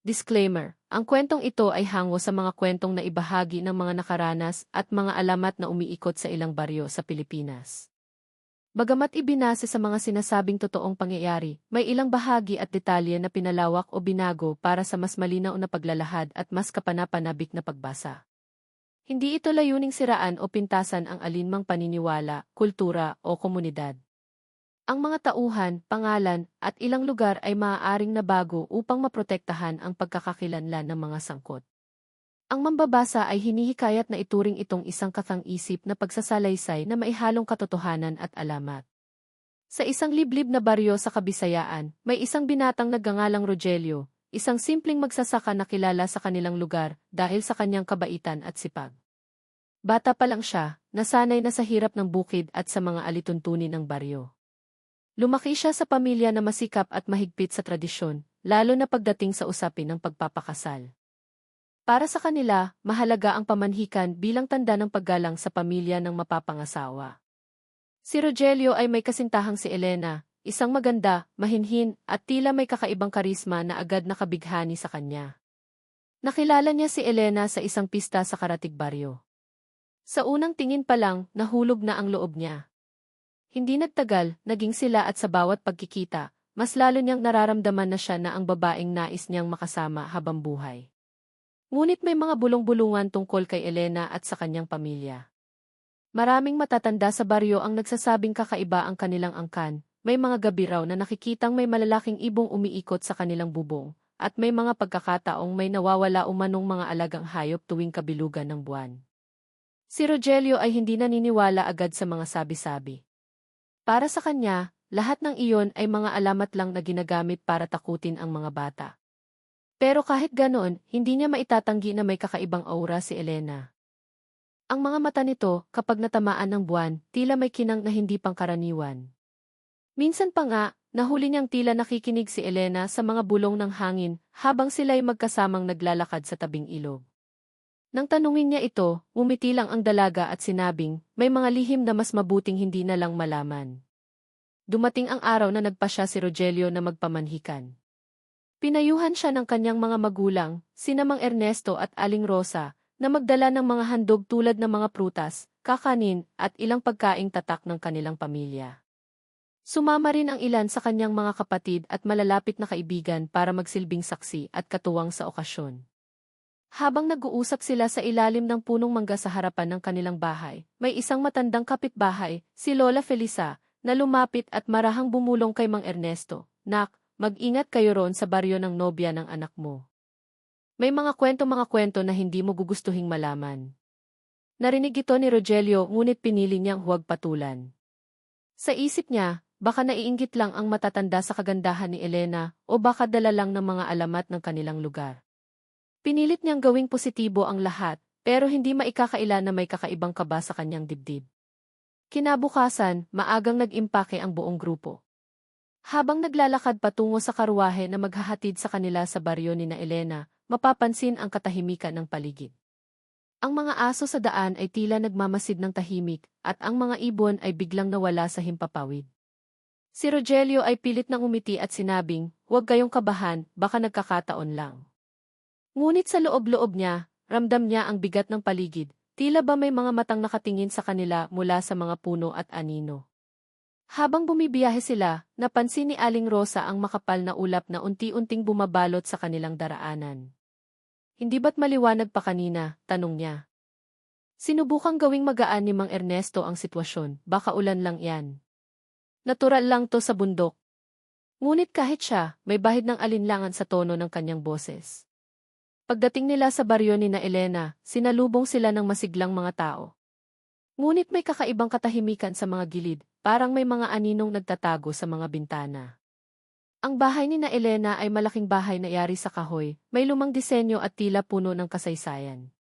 Disclaimer, ang kwentong ito ay hango sa mga kwentong na ibahagi ng mga nakaranas at mga alamat na umiikot sa ilang baryo sa Pilipinas. Bagamat ibinase sa mga sinasabing totoong pangyayari, may ilang bahagi at detalye na pinalawak o binago para sa mas malinaw na paglalahad at mas kapanapanabik na pagbasa. Hindi ito layuning siraan o pintasan ang alinmang paniniwala, kultura o komunidad. Ang mga tauhan, pangalan, at ilang lugar ay maaaring nabago upang maprotektahan ang pagkakakilanlan ng mga sangkot. Ang mambabasa ay hinihikayat na ituring itong isang kakang-isip na pagsasalaysay na maihalong katotohanan at alamat. Sa isang liblib na baryo sa Kabisayaan, may isang binatang nagngangalang Rogelio, isang simpleng magsasaka na kilala sa kanilang lugar dahil sa kanyang kabaitan at sipag. Bata pa lang siya, nasanay na sa hirap ng bukid at sa mga alituntunin ng baryo. Lumaki siya sa pamilya na masikap at mahigpit sa tradisyon, lalo na pagdating sa usapin ng pagpapakasal. Para sa kanila, mahalaga ang pamanhikan bilang tanda ng paggalang sa pamilya ng mapapangasawa. Si Rogelio ay may kasintahang si Elena, isang maganda, mahinhin, at tila may kakaibang karisma na agad nakabighani sa kanya. Nakilala niya si Elena sa isang pista sa Karatig Baryo. Sa unang tingin pa lang, nahulog na ang loob niya. Hindi nagtagal, naging sila at sa bawat pagkikita, mas lalo niyang nararamdaman na siya na ang babaeng nais niyang makasama habang buhay. Ngunit may mga bulong-bulungan tungkol kay Elena at sa kanyang pamilya. Maraming matatanda sa baryo ang nagsasabing kakaiba ang kanilang angkan, may mga gabi raw na nakikitang may malalaking ibong umiikot sa kanilang bubong, at may mga pagkakataong may nawawala umanong mga alagang hayop tuwing kabilugan ng buwan. Si Rogelio ay hindi naniniwala agad sa mga sabi-sabi. Para sa kanya, lahat ng iyon ay mga alamat lang na ginagamit para takutin ang mga bata. Pero kahit ganoon, hindi niya maitatanggi na may kakaibang aura si Elena. Ang mga mata nito, kapag natamaan ng buwan, tila may kinang na hindi pangkaraniwan. Minsan pa nga, nahuli niyang tila nakikinig si Elena sa mga bulong ng hangin habang sila'y magkasamang naglalakad sa tabing ilog. Nang tanungin niya ito, umiti lang ang dalaga at sinabing, may mga lihim na mas mabuting hindi na lang malaman. Dumating ang araw na nagpasya si Rogelio na magpamanhikan. Pinayuhan siya ng kanyang mga magulang, sina Mang Ernesto at Aling Rosa, na magdala ng mga handog tulad ng mga prutas, kakanin, at ilang pagkaing tatak ng kanilang pamilya. Sumama rin ang ilan sa kanyang mga kapatid at malalapit na kaibigan para magsilbing saksi at katuwang sa okasyon. Habang nag-uusap sila sa ilalim ng punong mangga sa harapan ng kanilang bahay, may isang matandang kapitbahay, si Lola Felisa, na lumapit at marahang bumulong kay Mang Ernesto, "Nak, mag-ingat kayo roon sa baryo ng nobya ng anak mo. May mga kwento na hindi mo gugustuhing malaman." Narinig ito ni Rogelio ngunit pinili niyang huwag patulan. Sa isip niya, baka naiinggit lang ang matatanda sa kagandahan ni Elena o baka dala lang ng mga alamat ng kanilang lugar. Pinilit niyang gawing positibo ang lahat, pero hindi maikakaila na may kakaibang kaba sa kanyang dibdib. Kinabukasan, maagang nag-impake ang buong grupo. Habang naglalakad patungo sa karwahe na maghahatid sa kanila sa baryo ni na Elena, mapapansin ang katahimikan ng paligid. Ang mga aso sa daan ay tila nagmamasid ng tahimik, at ang mga ibon ay biglang nawala sa himpapawid. Si Rogelio ay pilit nang umiti at sinabing, "Huwag kayong kabahan, baka nagkakataon lang." Ngunit sa loob-loob niya, ramdam niya ang bigat ng paligid, tila ba may mga matang nakatingin sa kanila mula sa mga puno at anino. Habang bumibiyahe sila, napansin ni Aling Rosa ang makapal na ulap na unti-unting bumabalot sa kanilang daraanan. "Hindi ba't maliwanag pa kanina?" tanong niya. Sinubukang gawing magaan ni Mang Ernesto ang sitwasyon, "Baka ulan lang yan. Natural lang to sa bundok." Ngunit kahit siya, may bahid ng alinlangan sa tono ng kanyang boses. Pagdating nila sa baryo ni na Elena, sinalubong sila ng masiglang mga tao. Ngunit may kakaibang katahimikan sa mga gilid, parang may mga aninong nagtatago sa mga bintana. Ang bahay ni na Elena ay malaking bahay na yari sa kahoy, may lumang disenyo at tila puno ng kasaysayan.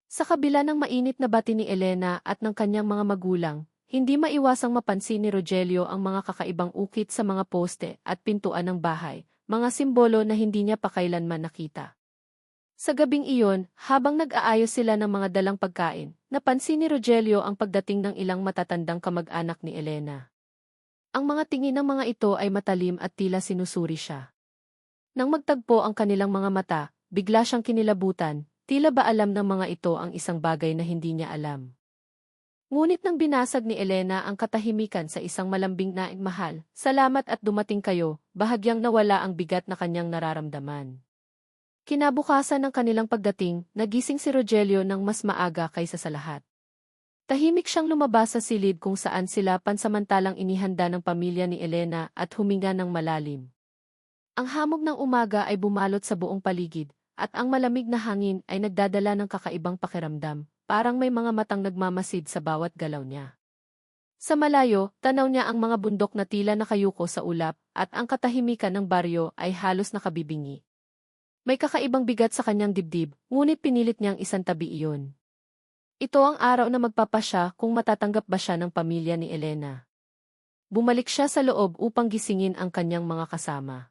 Sa kabila ng mainit na bati ni Elena at ng kanyang mga magulang, hindi maiwasang mapansin ni Rogelio ang mga kakaibang ukit sa mga poste at pintuan ng bahay, mga simbolo na hindi niya pa kailanman nakita. Sa gabing iyon, habang nag-aayos sila ng mga dalang pagkain, napansin ni Rogelio ang pagdating ng ilang matatandang kamag-anak ni Elena. Ang mga tingin ng mga ito ay matalim at tila sinusuri siya. Nang magtagpo ang kanilang mga mata, bigla siyang kinilabutan, tila ba alam ng mga ito ang isang bagay na hindi niya alam. Ngunit nang binasag ni Elena ang katahimikan sa isang malambing na mahal, salamat at dumating kayo, bahagyang nawala ang bigat na kanyang nararamdaman. Kinabukasan ng kanilang pagdating, nagising si Rogelio ng mas maaga kaysa sa lahat. Tahimik siyang lumabas sa silid kung saan sila pansamantalang inihanda ng pamilya ni Elena at huminga ng malalim. Ang hamog ng umaga ay bumalot sa buong paligid, at ang malamig na hangin ay nagdadala ng kakaibang pakiramdam, parang may mga matang nagmamasid sa bawat galaw niya. Sa malayo, tanaw niya ang mga bundok na tila nakayuko sa ulap, at ang katahimikan ng baryo ay halos nakabibingi. May kakaibang bigat sa kanyang dibdib, ngunit pinilit niyang isantabi iyon. Ito ang araw na magpapasya kung matatanggap ba siya ng pamilya ni Elena. Bumalik siya sa loob upang gisingin ang kanyang mga kasama.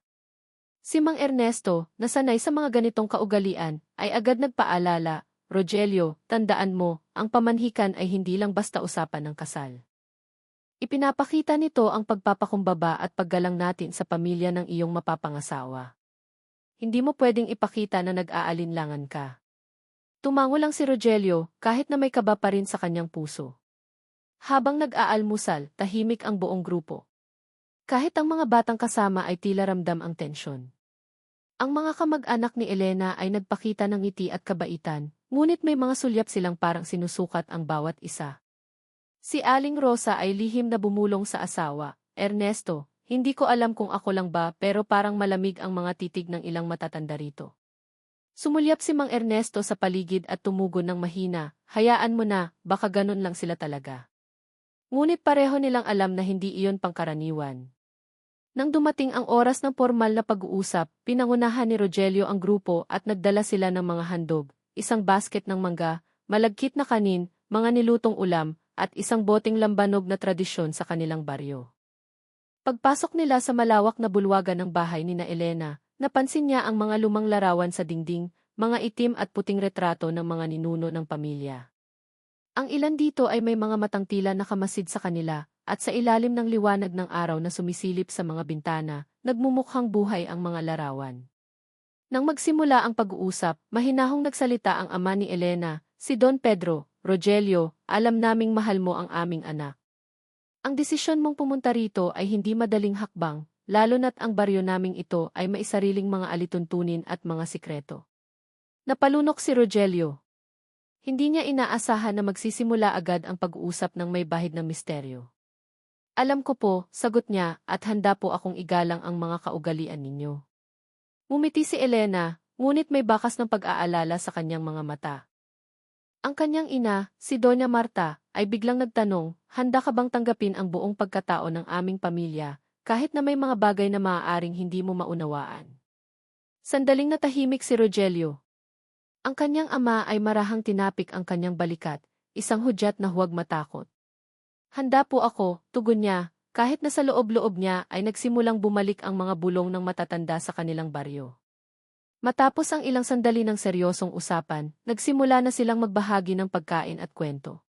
Si Mang Ernesto, na sanay sa mga ganitong kaugalian, ay agad nagpaalala, Rogelio, tandaan mo, ang pamanhikan ay hindi lang basta usapan ng kasal. Ipinapakita nito ang pagpapakumbaba at paggalang natin sa pamilya ng iyong mapapangasawa. Hindi mo pwedeng ipakita na nag-aalinlangan ka. Tumango lang si Rogelio, kahit na may kaba pa rin sa kanyang puso. Habang nag-aalmusal, tahimik ang buong grupo. Kahit ang mga batang kasama ay tila ramdam ang tensyon. Ang mga kamag-anak ni Elena ay nagpakita ng ngiti at kabaitan, ngunit may mga sulyap silang parang sinusukat ang bawat isa. Si Aling Rosa ay lihim na bumulong sa asawa, Ernesto, hindi ko alam kung ako lang ba pero parang malamig ang mga titig ng ilang matatanda rito. Sumulyap si Mang Ernesto sa paligid at tumugon ng mahina, hayaan mo na, baka ganun lang sila talaga. Ngunit pareho nilang alam na hindi iyon pangkaraniwan. Nang dumating ang oras ng formal na pag-uusap, pinangunahan ni Rogelio ang grupo at nagdala sila ng mga handog, isang basket ng mangga, malagkit na kanin, mga nilutong ulam, at isang boteng lambanog na tradisyon sa kanilang baryo. Pagpasok nila sa malawak na bulwagan ng bahay ni na Elena, napansin niya ang mga lumang larawan sa dingding, mga itim at puting retrato ng mga ninuno ng pamilya. Ang ilan dito ay may mga matang tila nakamasid sa kanila, at sa ilalim ng liwanag ng araw na sumisilip sa mga bintana, nagmumukhang buhay ang mga larawan. Nang magsimula ang pag-uusap, mahinahong nagsalita ang ama ni Elena, si Don Pedro, Rogelio, alam naming mahal mo ang aming anak. Ang desisyon mong pumunta rito ay hindi madaling hakbang, lalo na't ang baryo naming ito ay may sariling mga alituntunin at mga sikreto. Napalunok si Rogelio. Hindi niya inaasahan na magsisimula agad ang pag-uusap ng may bahid ng misteryo. Alam ko po, sagot niya, at handa po akong igalang ang mga kaugalian ninyo. Ngumiti si Elena, ngunit may bakas ng pag-aalala sa kanyang mga mata. Ang kanyang ina, si Doña Marta, ay biglang nagtanong, handa ka bang tanggapin ang buong pagkatao ng aming pamilya, kahit na may mga bagay na maaaring hindi mo maunawaan? Sandaling natahimik si Rogelio. Ang kanyang ama ay marahang tinapik ang kanyang balikat, isang hudyat na huwag matakot. Handa po ako, tugon niya, kahit na sa loob-loob niya ay nagsimulang bumalik ang mga bulong ng matatanda sa kanilang baryo. Matapos ang ilang sandali ng seryosong usapan, nagsimula na silang magbahagi ng pagkain at kwento.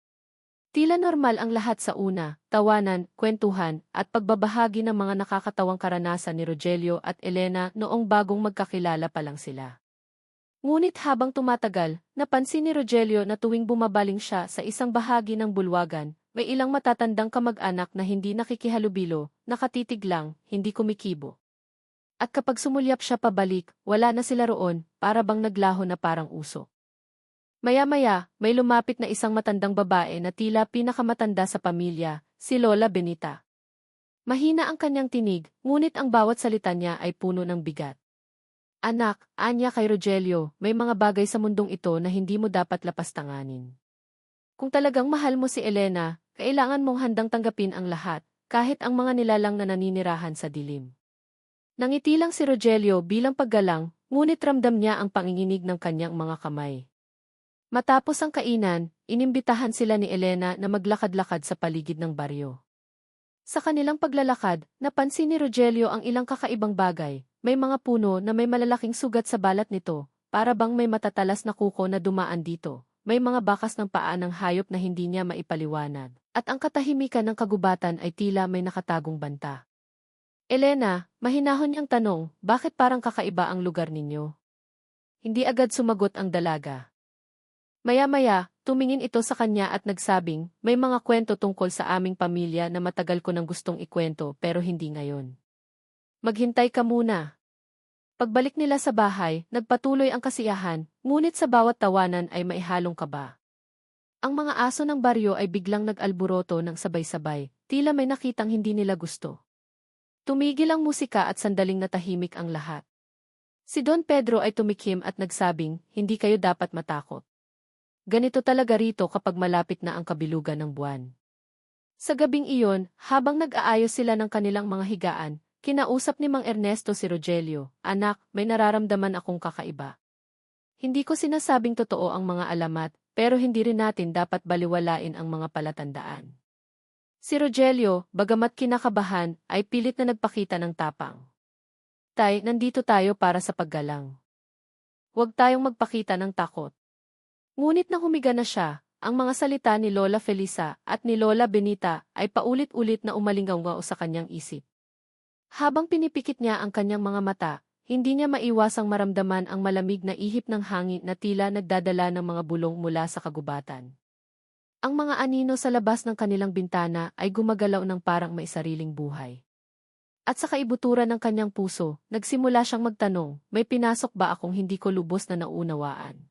Tila normal ang lahat sa una, tawanan, kwentuhan, at pagbabahagi ng mga nakakatawang karanasan ni Rogelio at Elena noong bagong magkakilala pa lang sila. Ngunit habang tumatagal, napansin ni Rogelio na tuwing bumabaling siya sa isang bahagi ng bulwagan, may ilang matatandang kamag-anak na hindi nakikihalubilo, nakatitig lang, hindi kumikibo. At kapag sumulyap siya pabalik, wala na sila roon, para bang naglaho na parang uso. Maya-maya, may lumapit na isang matandang babae na tila pinakamatanda sa pamilya, si Lola Benita. Mahina ang kanyang tinig, ngunit ang bawat salita niya ay puno ng bigat. Anak, anya kay Rogelio, may mga bagay sa mundong ito na hindi mo dapat lapastanganin. Kung talagang mahal mo si Elena, kailangan mong handang tanggapin ang lahat, kahit ang mga nilalang na naninirahan sa dilim. Nangiti lang si Rogelio bilang paggalang, ngunit ramdam niya ang panginginig ng kanyang mga kamay. Matapos ang kainan, inimbitahan sila ni Elena na maglakad-lakad sa paligid ng baryo. Sa kanilang paglalakad, napansin ni Rogelio ang ilang kakaibang bagay, may mga puno na may malalaking sugat sa balat nito, para bang may matatalas na kuko na dumaan dito, may mga bakas ng paa ng hayop na hindi niya maipaliwanag, at ang katahimikan ng kagubatan ay tila may nakatagong banta. Elena, mahinahon niyang tanong, bakit parang kakaiba ang lugar ninyo? Hindi agad sumagot ang dalaga. Maya-maya, tumingin ito sa kanya at nagsabing, may mga kwento tungkol sa aming pamilya na matagal ko nang gustong ikwento pero hindi ngayon. Maghintay ka muna. Pagbalik nila sa bahay, nagpatuloy ang kasiyahan, ngunit sa bawat tawanan ay maihalong kaba. Ang mga aso ng baryo ay biglang nag-alburoto ng sabay-sabay, tila may nakitang hindi nila gusto. Tumigil ang musika at sandaling natahimik ang lahat. Si Don Pedro ay tumikim at nagsabing, hindi kayo dapat matakot. Ganito talaga rito kapag malapit na ang kabilugan ng buwan. Sa gabing iyon, habang nag-aayos sila ng kanilang mga higaan, kinausap ni Mang Ernesto si Rogelio, anak, may nararamdaman akong kakaiba. Hindi ko sinasabing totoo ang mga alamat, pero hindi rin natin dapat baliwalain ang mga palatandaan. Si Rogelio, bagamat kinakabahan, ay pilit na nagpakita ng tapang. Tay, nandito tayo para sa paggalang. Huwag tayong magpakita ng takot. Ngunit nang humiga na siya, ang mga salita ni Lola Felisa at ni Lola Benita ay paulit-ulit na umalingaw sa kanyang isip. Habang pinipikit niya ang kanyang mga mata, hindi niya maiwasang maramdaman ang malamig na ihip ng hangin na tila nagdadala ng mga bulong mula sa kagubatan. Ang mga anino sa labas ng kanilang bintana ay gumagalaw ng parang may sariling buhay. At sa kaibuturan ng kanyang puso, nagsimula siyang magtanong, may pinasok ba akong hindi ko lubos na naunawaan?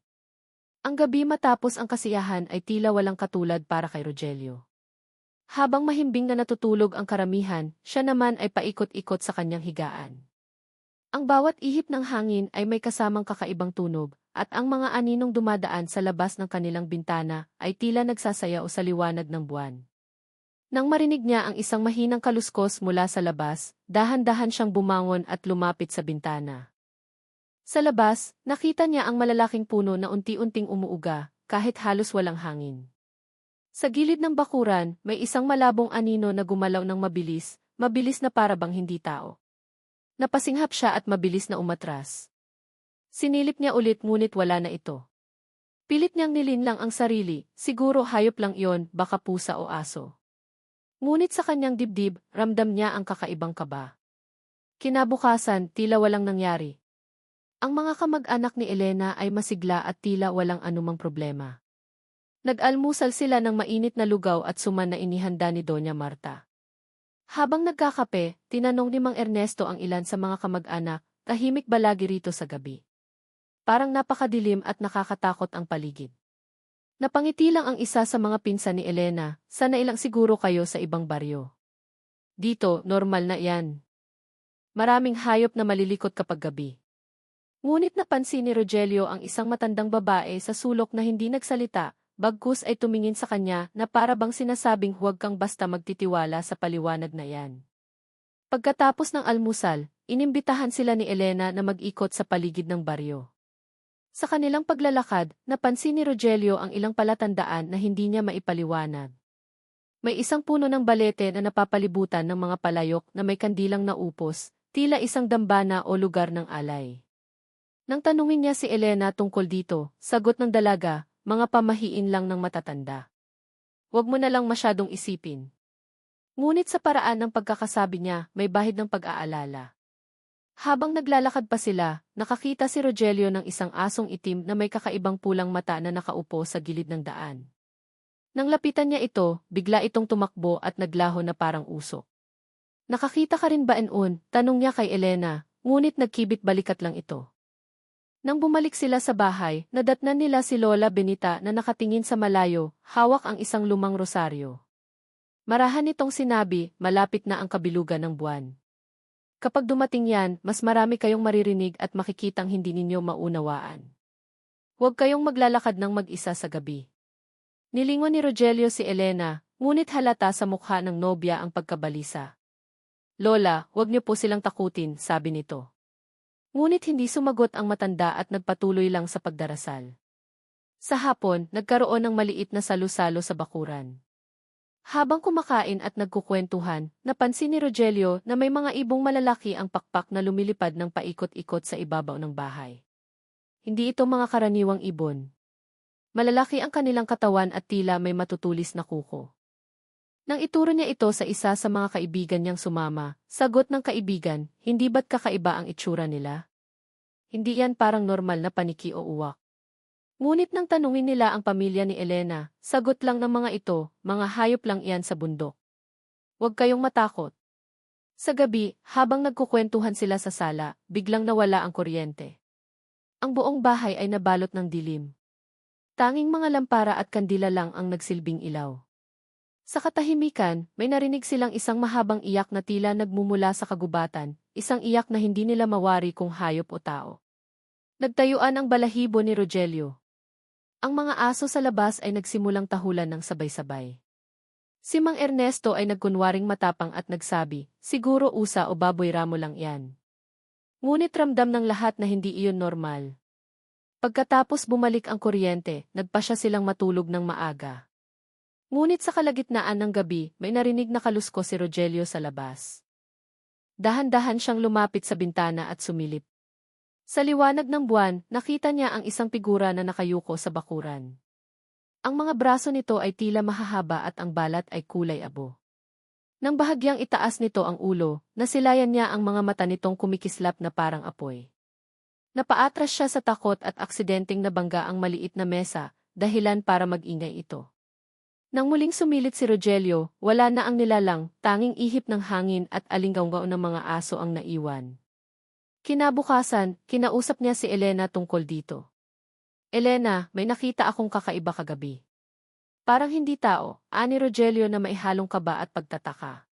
Ang gabi matapos ang kasiyahan ay tila walang katulad para kay Rogelio. Habang mahimbing na natutulog ang karamihan, siya naman ay paikot-ikot sa kanyang higaan. Ang bawat ihip ng hangin ay may kasamang kakaibang tunog, at ang mga aninong dumadaan sa labas ng kanilang bintana ay tila nagsasayaw sa liwanag ng buwan. Nang marinig niya ang isang mahinang kaluskos mula sa labas, dahan-dahan siyang bumangon at lumapit sa bintana. Sa labas, nakita niya ang malalaking puno na unti-unting umuuga, kahit halos walang hangin. Sa gilid ng bakuran, may isang malabong anino na gumalaw ng mabilis na parabang hindi tao. Napasinghap siya at mabilis na umatras. Sinilip niya ulit ngunit wala na ito. Pilit niyang nilinlang ang sarili, siguro hayop lang iyon, baka pusa o aso. Ngunit sa kanyang dibdib, ramdam niya ang kakaibang kaba. Kinabukasan, tila walang nangyari. Ang mga kamag-anak ni Elena ay masigla at tila walang anumang problema. Nag-almusal sila ng mainit na lugaw at suman na inihanda ni Doña Marta. Habang nagkakape, tinanong ni Mang Ernesto ang ilan sa mga kamag-anak, tahimik ba lagi rito sa gabi? Parang napakadilim at nakakatakot ang paligid. Napangiti lang ang isa sa mga pinsan ni Elena, sana ilang siguro kayo sa ibang baryo. Dito, normal na yan. Maraming hayop na malilikot kapag gabi. Ngunit napansin ni Rogelio ang isang matandang babae sa sulok na hindi nagsalita, bagkus ay tumingin sa kanya na para bang sinasabing huwag kang basta magtitiwala sa paliwanag na yan. Pagkatapos ng almusal, inimbitahan sila ni Elena na mag-ikot sa paligid ng baryo. Sa kanilang paglalakad, napansin ni Rogelio ang ilang palatandaan na hindi niya maipaliwanag. May isang puno ng balete na napapalibutan ng mga palayok na may kandilang naupos, tila isang dambana o lugar ng alay. Nang tanungin niya si Elena tungkol dito, sagot ng dalaga, mga pamahiin lang ng matatanda. Huwag mo na lang masyadong isipin. Ngunit sa paraan ng pagkakasabi niya, may bahid ng pag-aalala. Habang naglalakad pa sila, nakakita si Rogelio ng isang asong itim na may kakaibang pulang mata na nakaupo sa gilid ng daan. Nang lapitan niya ito, bigla itong tumakbo at naglaho na parang usok. Nakakita ka rin ba noon? Tanong niya kay Elena, ngunit nagkibit balikat lang ito. Nang bumalik sila sa bahay, nadatnan nila si Lola Benita na nakatingin sa malayo, hawak ang isang lumang rosaryo. Marahan nitong sinabi, malapit na ang kabilugan ng buwan. Kapag dumating yan, mas marami kayong maririnig at makikitang hindi ninyo maunawaan. Huwag kayong maglalakad ng mag-isa sa gabi. Nilingon ni Rogelio si Elena, ngunit halata sa mukha ng nobya ang pagkabalisa. Lola, huwag niyo po silang takutin, sabi nito. Ngunit hindi sumagot ang matanda at nagpatuloy lang sa pagdarasal. Sa hapon, nagkaroon ng maliit na salu-salo sa bakuran. Habang kumakain at nagkukwentuhan, napansin ni Rogelio na may mga ibong malalaki ang pakpak na lumilipad ng paikot-ikot sa ibabaw ng bahay. Hindi ito mga karaniwang ibon. Malalaki ang kanilang katawan at tila may matutulis na kuko. Nang ituro niya ito sa isa sa mga kaibigan niyang sumama, sagot ng kaibigan, hindi ba't kakaiba ang itsura nila? Hindi yan parang normal na paniki o uwak. Ngunit nang tanungin nila ang pamilya ni Elena, sagot lang ng mga ito, mga hayop lang iyan sa bundok. Huwag kayong matakot. Sa gabi, habang nagkukwentuhan sila sa sala, biglang nawala ang kuryente. Ang buong bahay ay nabalot ng dilim. Tanging mga lampara at kandila lang ang nagsilbing ilaw. Sa katahimikan, may narinig silang isang mahabang iyak na tila nagmumula sa kagubatan, isang iyak na hindi nila mawari kung hayop o tao. Nagtayuan ang balahibo ni Rogelio. Ang mga aso sa labas ay nagsimulang tahulan ng sabay-sabay. Si Mang Ernesto ay nagkunwaring matapang at nagsabi, siguro usa o baboy ramo lang yan. Ngunit ramdam ng lahat na hindi iyon normal. Pagkatapos bumalik ang kuryente, nagpasya silang matulog ng maaga. Ngunit sa kalagitnaan ng gabi, may narinig na kalusko si Rogelio sa labas. Dahan-dahan siyang lumapit sa bintana at sumilip. Sa liwanag ng buwan, nakita niya ang isang figura na nakayuko sa bakuran. Ang mga braso nito ay tila mahahaba at ang balat ay kulay abo. Nang bahagyang itaas nito ang ulo, nasilayan niya ang mga mata nitong kumikislap na parang apoy. Napaatras siya sa takot at aksidenteng nabangga ang maliit na mesa, dahilan para mag-ingay ito. Nang muling sumilit si Rogelio, wala na ang nilalang, tanging ihip ng hangin at alinggaw ng mga aso ang naiwan. Kinabukasan, kinausap niya si Elena tungkol dito. Elena, may nakita akong kakaiba kagabi. Parang hindi tao, ani Rogelio na maihalong kaba at pagtataka.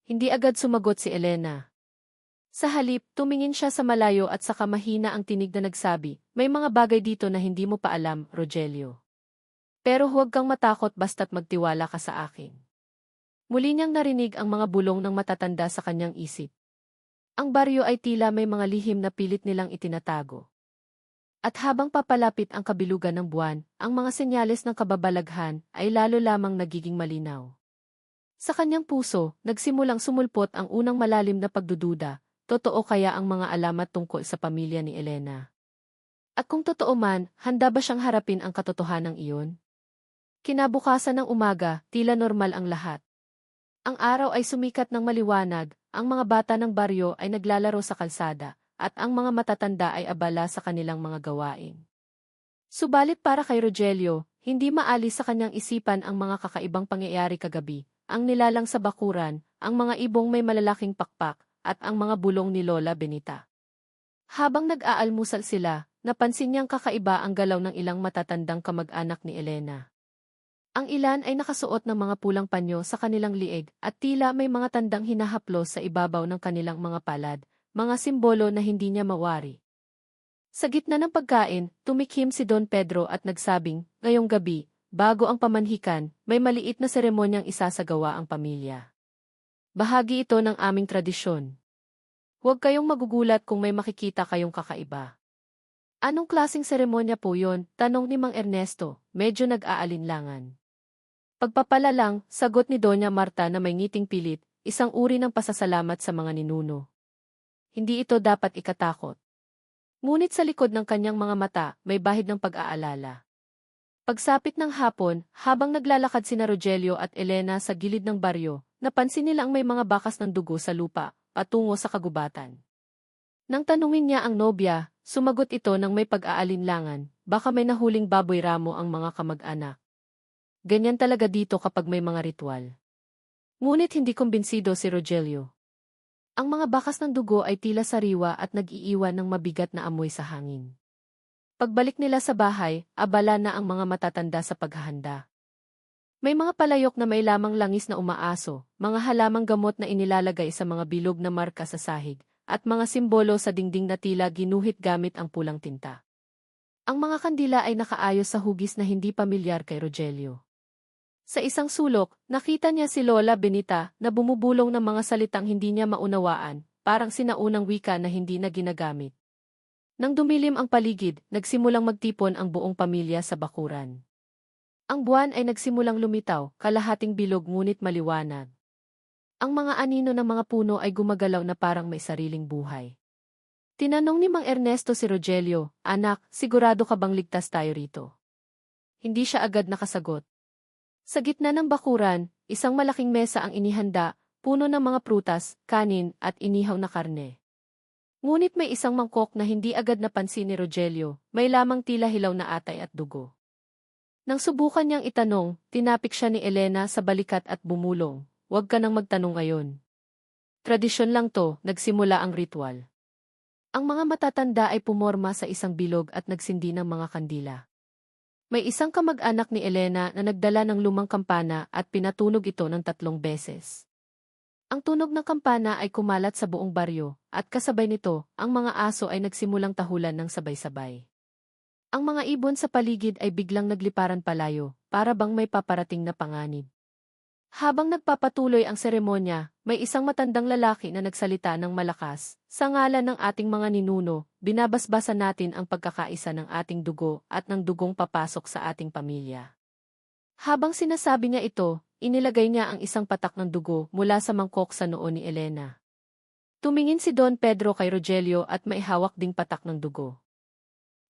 Hindi agad sumagot si Elena. Sa halip, tumingin siya sa malayo at saka mahina ang tinig na nagsabi, may mga bagay dito na hindi mo pa alam, Rogelio. Pero huwag kang matakot basta't magtiwala ka sa akin. Muli niyang narinig ang mga bulong ng matatanda sa kanyang isip. Ang baryo ay tila may mga lihim na pilit nilang itinatago. At habang papalapit ang kabilugan ng buwan, ang mga senyales ng kababalaghan ay lalo lamang nagiging malinaw. Sa kanyang puso, nagsimulang sumulpot ang unang malalim na pagdududa, totoo kaya ang mga alamat tungkol sa pamilya ni Elena? At kung totoo man, handa ba siyang harapin ang katotohanan iyon? Kinabukasan ng umaga, tila normal ang lahat. Ang araw ay sumikat ng maliwanag, ang mga bata ng baryo ay naglalaro sa kalsada, at ang mga matatanda ay abala sa kanilang mga gawain. Subalit para kay Rogelio, hindi maalis sa kanyang isipan ang mga kakaibang pangyayari kagabi, ang nilalang sa bakuran, ang mga ibong may malalaking pakpak, at ang mga bulong ni Lola Benita. Habang nag-aalmusal sila, napansin niyang kakaiba ang galaw ng ilang matatandang kamag-anak ni Elena. Ang ilan ay nakasuot ng mga pulang panyo sa kanilang lieg at tila may mga tandang hinahaplos sa ibabaw ng kanilang mga palad, mga simbolo na hindi niya mawari. Sa gitna ng pagkain, tumikhim si Don Pedro at nagsabing, ngayong gabi, bago ang pamanhikan, may maliit na seremonyang isasagawa ang pamilya. Bahagi ito ng aming tradisyon. Huwag kayong magugulat kung may makikita kayong kakaiba. Anong klaseng seremonya po yon? Tanong ni Mang Ernesto, medyo nag-aalinlangan. Pagpapala lang, sagot ni Doña Marta na may ngiting pilit, isang uri ng pasasalamat sa mga ninuno. Hindi ito dapat ikatakot. Ngunit sa likod ng kanyang mga mata, may bahid ng pag-aalala. Pagsapit ng hapon, habang naglalakad sina Rogelio at Elena sa gilid ng baryo, napansin nila ang may mga bakas ng dugo sa lupa, patungo sa kagubatan. Nang tanungin niya ang nobya, sumagot ito ng may pag-aalinlangan, baka may nahuling baboy ramo ang mga kamag-anak. Ganyan talaga dito kapag may mga ritual. Ngunit hindi kumbinsido si Rogelio. Ang mga bakas ng dugo ay tila sariwa at nag-iiwan ng mabigat na amoy sa hangin. Pagbalik nila sa bahay, abala na ang mga matatanda sa paghahanda. May mga palayok na may lamang langis na umaaso, mga halamang gamot na inilalagay sa mga bilog na marka sa sahig, at mga simbolo sa dingding na tila ginuhit gamit ang pulang tinta. Ang mga kandila ay nakaayos sa hugis na hindi pamilyar kay Rogelio. Sa isang sulok, nakita niya si Lola Benita na bumubulong ng mga salitang hindi niya maunawaan, parang sinaunang wika na hindi na ginagamit. Nang dumilim ang paligid, nagsimulang magtipon ang buong pamilya sa bakuran. Ang buwan ay nagsimulang lumitaw, kalahating bilog ngunit maliwanag. Ang mga anino ng mga puno ay gumagalaw na parang may sariling buhay. Tinanong ni Mang Ernesto si Rogelio, anak, sigurado ka bang ligtas tayo rito? Hindi siya agad nakasagot. Sa gitna ng bakuran, isang malaking mesa ang inihanda, puno ng mga prutas, kanin, at inihaw na karne. Ngunit may isang mangkok na hindi agad napansin ni Rogelio, may lamang tila hilaw na atay at dugo. Nang subukan niyang itanong, tinapik siya ni Elena sa balikat at bumulong, "Huwag ka nang magtanong ngayon. Tradisyon lang to," nagsimula ang ritual. Ang mga matatanda ay pumorma sa isang bilog at nagsindi ng mga kandila. May isang kamag-anak ni Elena na nagdala ng lumang kampana at pinatunog ito ng 3 beses. Ang tunog ng kampana ay kumalat sa buong baryo, at kasabay nito, ang mga aso ay nagsimulang tahulan ng sabay-sabay. Ang mga ibon sa paligid ay biglang nagliparan palayo, para bang may paparating na panganib. Habang nagpapatuloy ang seremonya, may isang matandang lalaki na nagsalita ng malakas, "Sa ngalan ng ating mga ninuno, binabasbasan natin ang pagkakaisa ng ating dugo at ng dugong papasok sa ating pamilya." Habang sinasabi niya ito, inilagay niya ang isang patak ng dugo mula sa mangkok sa noo ni Elena. Tumingin si Don Pedro kay Rogelio at may hawak ding patak ng dugo.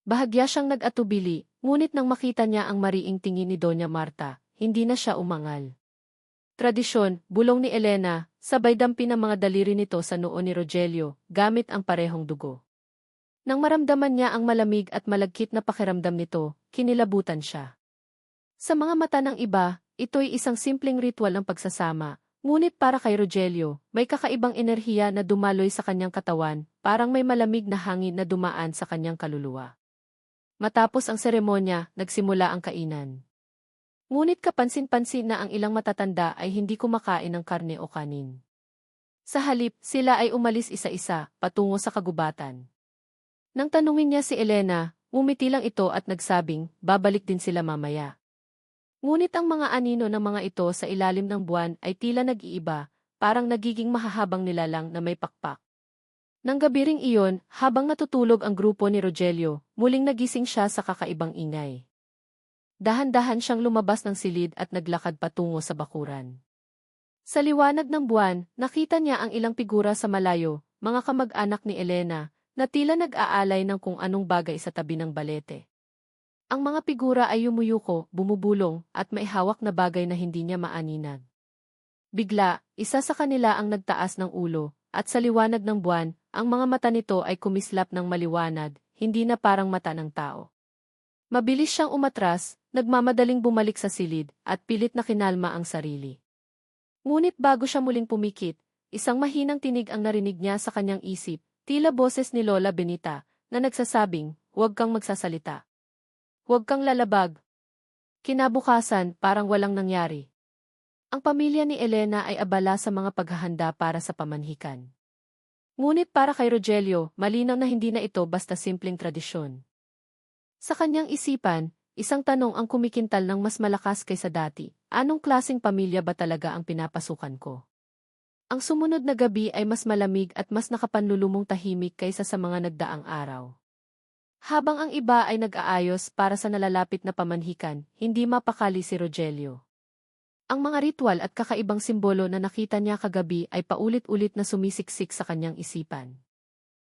Bahagya siyang nag-atubili, ngunit nang makita niya ang mariing tingin ni Doña Marta, hindi na siya umangal. Tradisyon, bulong ni Elena, sabay dampi ng mga daliri nito sa noo ni Rogelio, gamit ang parehong dugo. Nang maramdaman niya ang malamig at malagkit na pakiramdam nito, kinilabutan siya. Sa mga mata ng iba, ito'y isang simpleng ritual ng pagsasama, ngunit para kay Rogelio, may kakaibang enerhiya na dumaloy sa kanyang katawan, parang may malamig na hangin na dumaan sa kanyang kaluluwa. Matapos ang seremonya, nagsimula ang kainan. Ngunit kapansin-pansin na ang ilang matatanda ay hindi kumakain ng karne o kanin. Sa halip, sila ay umalis isa-isa, patungo sa kagubatan. Nang tanungin niya si Elena, ngumiti lang ito at nagsabing, babalik din sila mamaya. Ngunit ang mga anino ng mga ito sa ilalim ng buwan ay tila nag-iiba, parang nagiging mahahabang nilalang na may pakpak. Nang gabi ring iyon, habang natutulog ang grupo ni Rogelio, muling nagising siya sa kakaibang ingay. Dahan-dahan siyang lumabas ng silid at naglakad patungo sa bakuran. Sa liwanag ng buwan, nakita niya ang ilang figura sa malayo, mga kamag-anak ni Elena, na tila nag-aalay ng kung anong bagay sa tabi ng balete. Ang mga figura ay yumuyuko, bumubulong, at may hawak na bagay na hindi niya maaninag. Bigla, isa sa kanila ang nagtaas ng ulo, at sa liwanag ng buwan, ang mga mata nito ay kumislap ng maliwanag, hindi na parang mata ng tao. Mabilis siyang umatras, nagmamadaling bumalik sa silid, at pilit na kinalma ang sarili. Ngunit bago siya muling pumikit, isang mahinang tinig ang narinig niya sa kanyang isip, tila boses ni Lola Benita, na nagsasabing, "Huwag kang magsasalita. Huwag kang lalabag." Kinabukasan, parang walang nangyari. Ang pamilya ni Elena ay abala sa mga paghahanda para sa pamanhikan. Ngunit para kay Rogelio, malinaw na hindi na ito basta simpleng tradisyon. Sa kanyang isipan, isang tanong ang kumikintal ng mas malakas kaysa dati, anong klaseng pamilya ba talaga ang pinapasukan ko? Ang sumunod na gabi ay mas malamig at mas nakapanlulumong tahimik kaysa sa mga nagdaang araw. Habang ang iba ay nag-aayos para sa nalalapit na pamanhikan, hindi mapakali si Rogelio. Ang mga ritual at kakaibang simbolo na nakita niya kagabi ay paulit-ulit na sumisiksik sa kanyang isipan.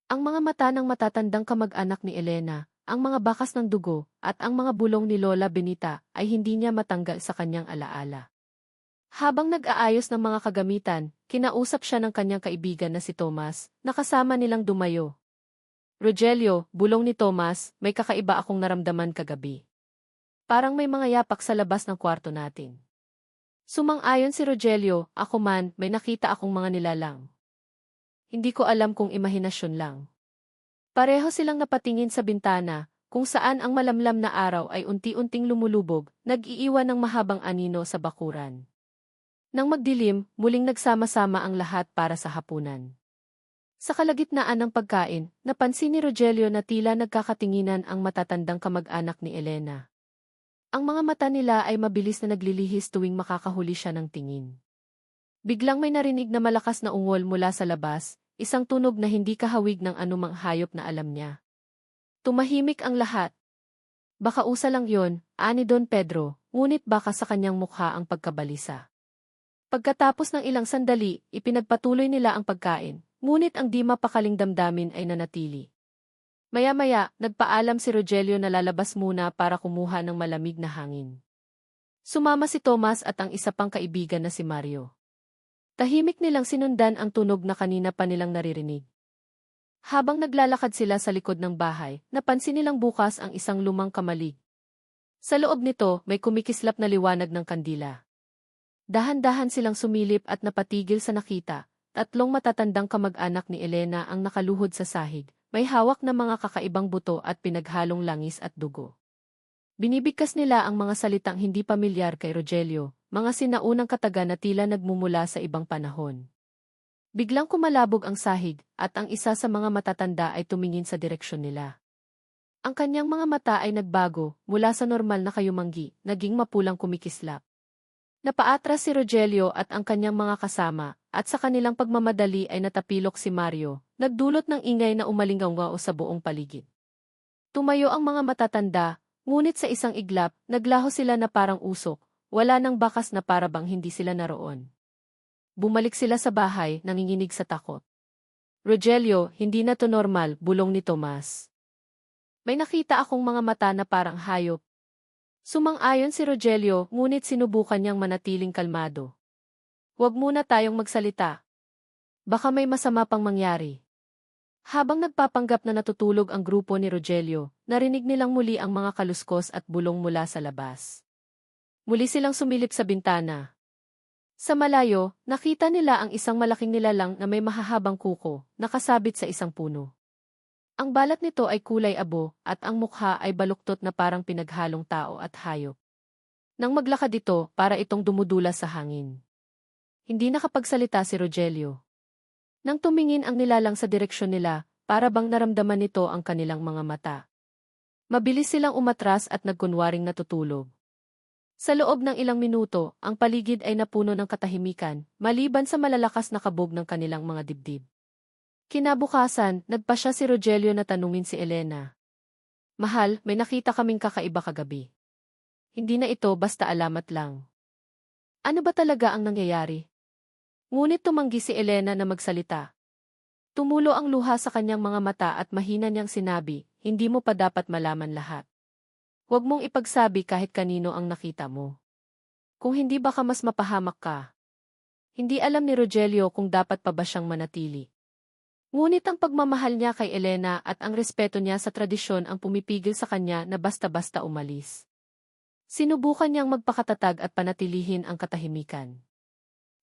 Ang mga mata ng matatandang kamag-anak ni Elena, ang mga bakas ng dugo, at ang mga bulong ni Lola Benita ay hindi niya matanggal sa kanyang alaala. Habang nag-aayos ng mga kagamitan, kinausap siya ng kanyang kaibigan na si Tomas, na kasama nilang dumayo. "Rogelio," bulong ni Tomas, "may kakaiba akong naramdaman kagabi. Parang may mga yapak sa labas ng kwarto natin." Sumang-ayon si Rogelio, "Ako man, may nakita akong mga nilalang. Hindi ko alam kung imahinasyon lang." Pareho silang napatingin sa bintana, kung saan ang malamlam na araw ay unti-unting lumulubog, nag-iiwan ng mahabang anino sa bakuran. Nang magdilim, muling nagsama-sama ang lahat para sa hapunan. Sa kalagitnaan ng pagkain, napansin ni Rogelio na tila nagkakatinginan ang matatandang kamag-anak ni Elena. Ang mga mata nila ay mabilis na naglilihis tuwing makakahuli siya ng tingin. Biglang may narinig na malakas na ungol mula sa labas, isang tunog na hindi kahawig ng anumang hayop na alam niya. Tumahimik ang lahat. "Baka usa lang yon," ani Don Pedro, ngunit baka sa kanyang mukha ang pagkabalisa. Pagkatapos ng ilang sandali, ipinagpatuloy nila ang pagkain, ngunit ang di mapakaling damdamin ay nanatili. Maya-maya, nagpaalam si Rogelio na lalabas muna para kumuha ng malamig na hangin. Sumama si Thomas at ang isa pang kaibigan na si Mario. Tahimik nilang sinundan ang tunog na kanina pa nilang naririnig. Habang naglalakad sila sa likod ng bahay, napansin nilang bukas ang isang lumang kamalig. Sa loob nito, may kumikislap na liwanag ng kandila. Dahan-dahan silang sumilip at napatigil sa nakita. Tatlong matatandang kamag-anak ni Elena ang nakaluhod sa sahig, may hawak na mga kakaibang buto at pinaghalong langis at dugo. Binibigkas nila ang mga salitang hindi pamilyar kay Rogelio, mga sinaunang kataga na tila nagmumula sa ibang panahon. Biglang kumalabog ang sahig, at ang isa sa mga matatanda ay tumingin sa direksyon nila. Ang kanyang mga mata ay nagbago, mula sa normal na kayumanggi, naging mapulang kumikislap. Napaatras si Rogelio at ang kanyang mga kasama, at sa kanilang pagmamadali ay natapilok si Mario, nagdulot ng ingay na umalinggaw sa buong paligid. Tumayo ang mga matatanda, ngunit sa isang iglap, naglaho sila na parang usok, wala nang bakas na para bang hindi sila naroon. Bumalik sila sa bahay, nanginginig sa takot. Rogelio, hindi na to normal, bulong ni Tomas. May nakita akong mga mata na parang hayop. Sumang-ayon si Rogelio, ngunit sinubukan niyang manatiling kalmado. Huwag muna tayong magsalita. Baka may masama pang mangyari. Habang nagpapanggap na natutulog ang grupo ni Rogelio, narinig nilang muli ang mga kaluskos at bulong mula sa labas. Muli silang sumilip sa bintana. Sa malayo, nakita nila ang isang malaking nilalang na may mahahabang kuko, nakasabit sa isang puno. Ang balat nito ay kulay abo, at ang mukha ay baluktot na parang pinaghalong tao at hayop. Nang maglakad ito, para itong dumudula sa hangin. Hindi nakapagsalita si Rogelio. Nang tumingin ang nilalang sa direksyon nila, para bang naramdaman nito ang kanilang mga mata. Mabilis silang umatras at nagkunwaring natutulog. Sa loob ng ilang minuto, ang paligid ay napuno ng katahimikan, maliban sa malalakas na kabog ng kanilang mga dibdib. Kinabukasan, nagpasya si Rogelio na tanungin si Elena. Mahal, may nakita kaming kakaiba kagabi. Hindi na ito basta alamat lang. Ano ba talaga ang nangyayari? Ngunit tumanggi si Elena na magsalita. Tumulo ang luha sa kanyang mga mata at mahina niyang sinabi, hindi mo pa dapat malaman lahat. Huwag mong ipagsabi kahit kanino ang nakita mo. Kung hindi baka mas mapahamak ka. Hindi alam ni Rogelio kung dapat pa ba siyang manatili. Ngunit ang pagmamahal niya kay Elena at ang respeto niya sa tradisyon ang pumipigil sa kanya na basta-basta umalis. Sinubukan niyang magpakatatag at panatilihin ang katahimikan.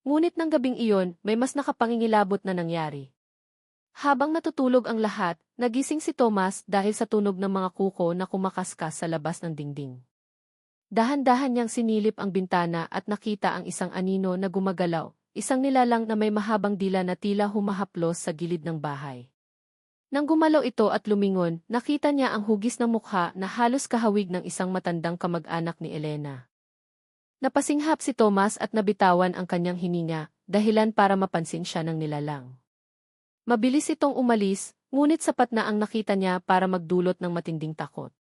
Ngunit ng gabing iyon, may mas nakapangingilabot na nangyari. Habang natutulog ang lahat, nagising si Thomas dahil sa tunog ng mga kuko na kumakaskas sa labas ng dingding. Dahan-dahan niyang sinilip ang bintana at nakita ang isang anino na gumagalaw, isang nilalang na may mahabang dila na tila humahaplos sa gilid ng bahay. Nang gumalaw ito at lumingon, nakita niya ang hugis ng mukha na halos kahawig ng isang matandang kamag-anak ni Elena. Napasinghap si Thomas at nabitawan ang kanyang hininga, dahilan para mapansin siya ng nilalang. Mabilis itong umalis, ngunit sapat na ang nakita niya para magdulot ng matinding takot.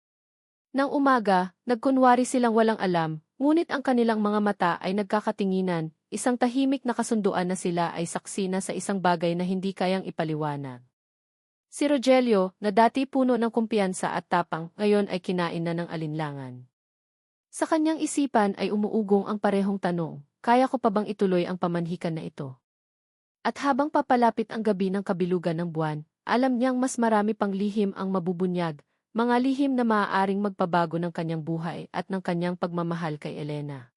Nang umaga, nagkunwari silang walang alam, ngunit ang kanilang mga mata ay nagkakatinginan, isang tahimik na kasunduan na sila ay saksi na sa isang bagay na hindi kayang ipaliwanag. Si Rogelio, na dati puno ng kumpiyansa at tapang, ngayon ay kinain na ng alinlangan. Sa kanyang isipan ay umuugong ang parehong tanong, kaya ko pa bang ituloy ang pamanhikan na ito? At habang papalapit ang gabi ng kabilugan ng buwan, alam niyang mas marami pang lihim ang mabubunyag, mga lihim na maaaring magpabago ng kanyang buhay at ng kanyang pagmamahal kay Elena.